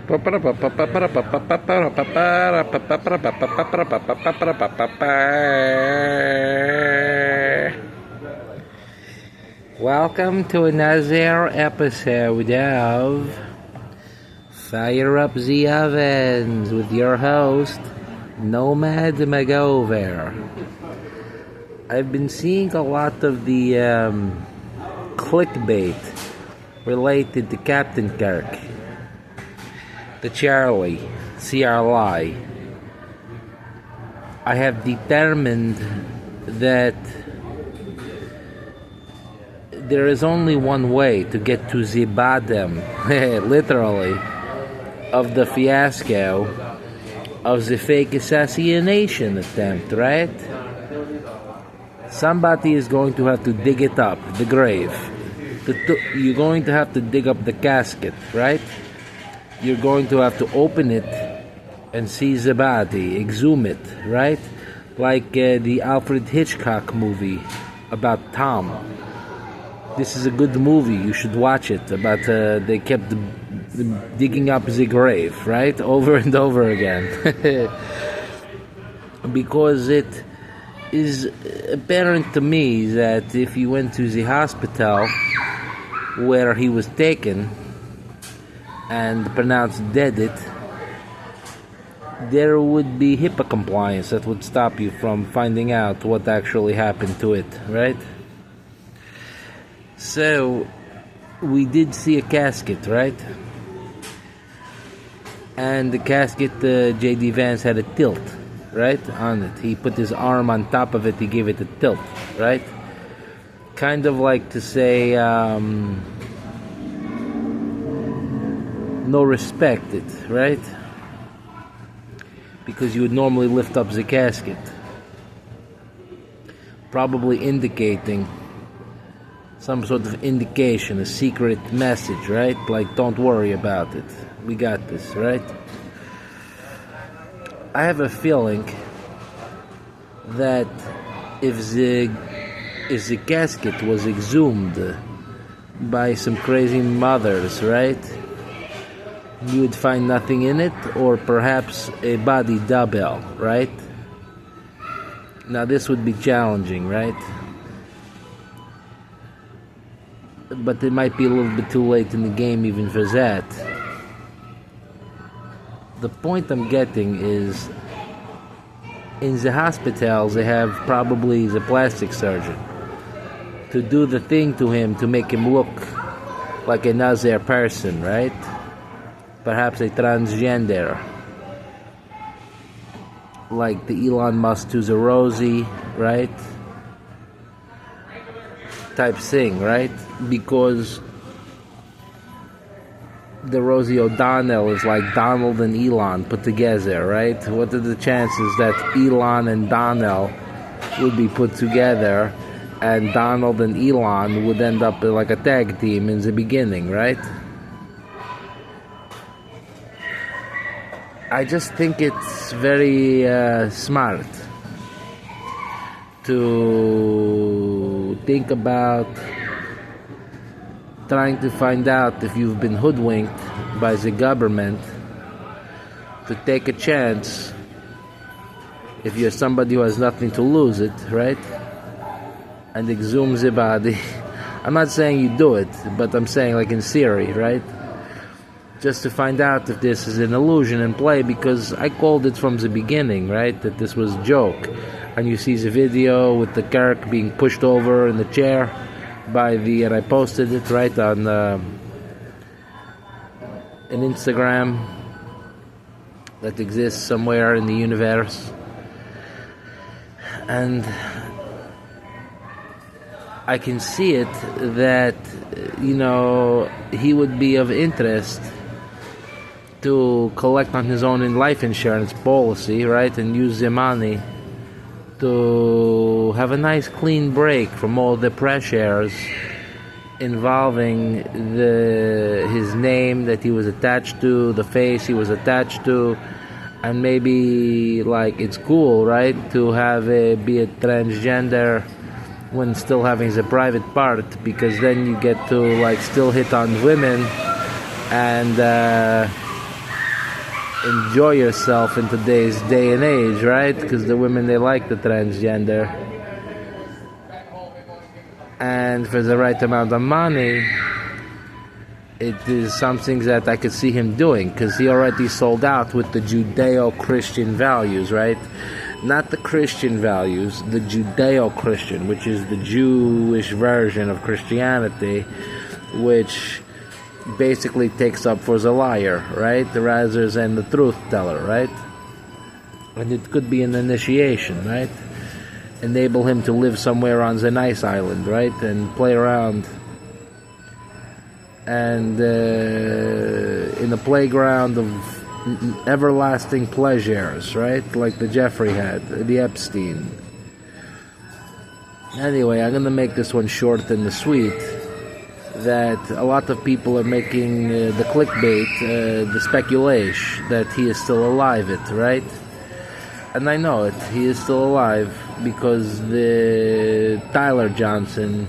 Welcome to another episode of Fire Up the Ovens with your host, Nomad Magover. I've been seeing a lot of the clickbait related to Captain Kirk, the Charlie, See-are-lie. I have determined that there is only one way to get to the bottom, literally, of the fiasco of the fake assassination attempt, right? Somebody is going to have to dig it up, the grave. You're going to have to dig up the casket, right? You're going to have to open it and see the body, exhume it, right? Like the Alfred Hitchcock movie about Tom. This is a good movie, you should watch it, about they kept digging up the grave, right? Over and over again. Because it is apparent to me that if you went to the hospital where he was taken and pronounced dead, there would be HIPAA compliance that would stop you from finding out what actually happened to it, right? So, we did see a casket, right? And the casket, J.D. Vance had a tilt, right, on it. He put his arm on top of it, he gave it a tilt, right? Kind of like to say, no respect it, right? Because you would normally lift up the casket, probably indicating some sort of indication, a secret message, right? Like, don't worry about it, we got this, right? I have a feeling that if the casket was exhumed by some crazy mothers, right, you would find nothing in it, or perhaps a body double, right? Now this would be challenging, right? But it might be a little bit too late in the game even for that. The point I'm getting is, in the hospitals they have probably the plastic surgeon to do the thing to him to make him look like another person, right? Perhaps a transgender, like the Elon Musk to the Rosie, right? Type thing, right? Because the Rosie O'Donnell is like Donald and Elon put together, right? What are the chances that Elon and Donnell would be put together and Donald and Elon would end up like a tag team in the beginning, right? I just think it's very smart to think about trying to find out if you've been hoodwinked by the government, to take a chance if you're somebody who has nothing to lose, right? And exhume the body. I'm not saying you do it, but I'm saying like in theory, right? Just to find out if this is an illusion in play, because I called it from the beginning, right? That this was a joke. And you see the video with the Kirk being pushed over in the chair and I posted it right on an Instagram that exists somewhere in the universe. And I can see it that, he would be of interest to collect on his own life insurance policy, right, and use the money to have a nice clean break from all the pressures involving his name that he was attached to, the face he was attached to, and maybe like it's cool, right, to have be a transgender when still having the private part, because then you get to like still hit on women and enjoy yourself in today's day and age, right? Because the women, they like the transgender. And for the right amount of money, it is something that I could see him doing, because he already sold out with the Judeo-Christian values, right? Not the Christian values, the Judeo-Christian, which is the Jewish version of Christianity, which basically takes up for the liar, right? Rather than the truth teller, right? And it could be an initiation, right? Enable him to live somewhere on the nice island, right? And play around and in a playground of everlasting pleasures, right? Like the Jeffrey had, the Epstein. Anyway, I'm gonna make this one short and sweet. That a lot of people are making the clickbait, the speculation that he is still alive, right? And I know it, he is still alive because the Tyler Johnson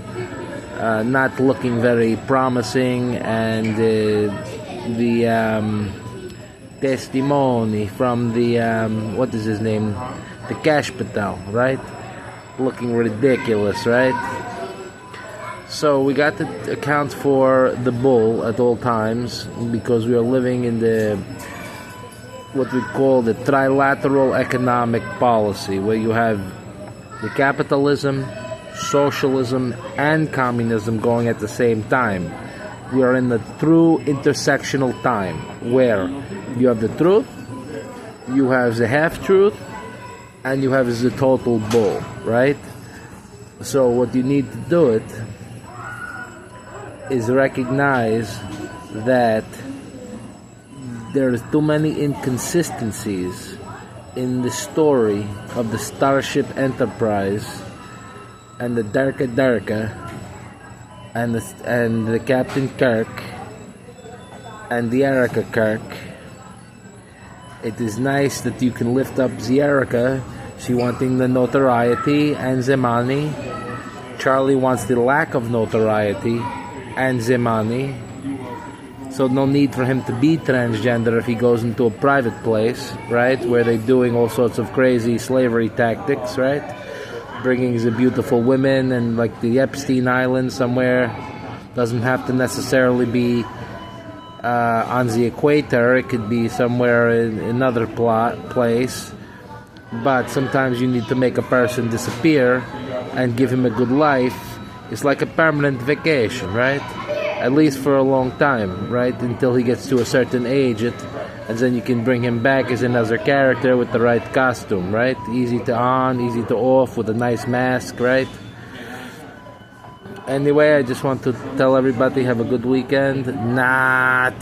not looking very promising, and the testimony from the what is his name, the Cash Patel, right, looking ridiculous, right? So we got to account for the bull at all times, because we are living in the what we call the trilateral economic policy, where you have the capitalism, socialism, and communism going at the same time. We are in the true intersectional time, where you have the truth, you have the half-truth, and you have the total bull, right? So what you need to do it is recognize that there's too many inconsistencies in the story of the Starship Enterprise and the Darka and the Captain Kirk and the Erica Kirk. It is nice that you can lift up the Erica. She wanting the notoriety and the money. Charlie wants the lack of notoriety and the money. So no need for him to be transgender if he goes into a private place, right, where they're doing all sorts of crazy slavery tactics, right? Bringing the beautiful women, and like the Epstein Island somewhere. Doesn't have to necessarily be on the equator. It could be somewhere in another place. But sometimes you need to make a person disappear and give him a good life. It's like a permanent vacation, right? At least for a long time, right? Until he gets to a certain age, and then you can bring him back as another character with the right costume, right? Easy to on, easy to off, with a nice mask, right? Anyway, I just want to tell everybody, have a good weekend. Not.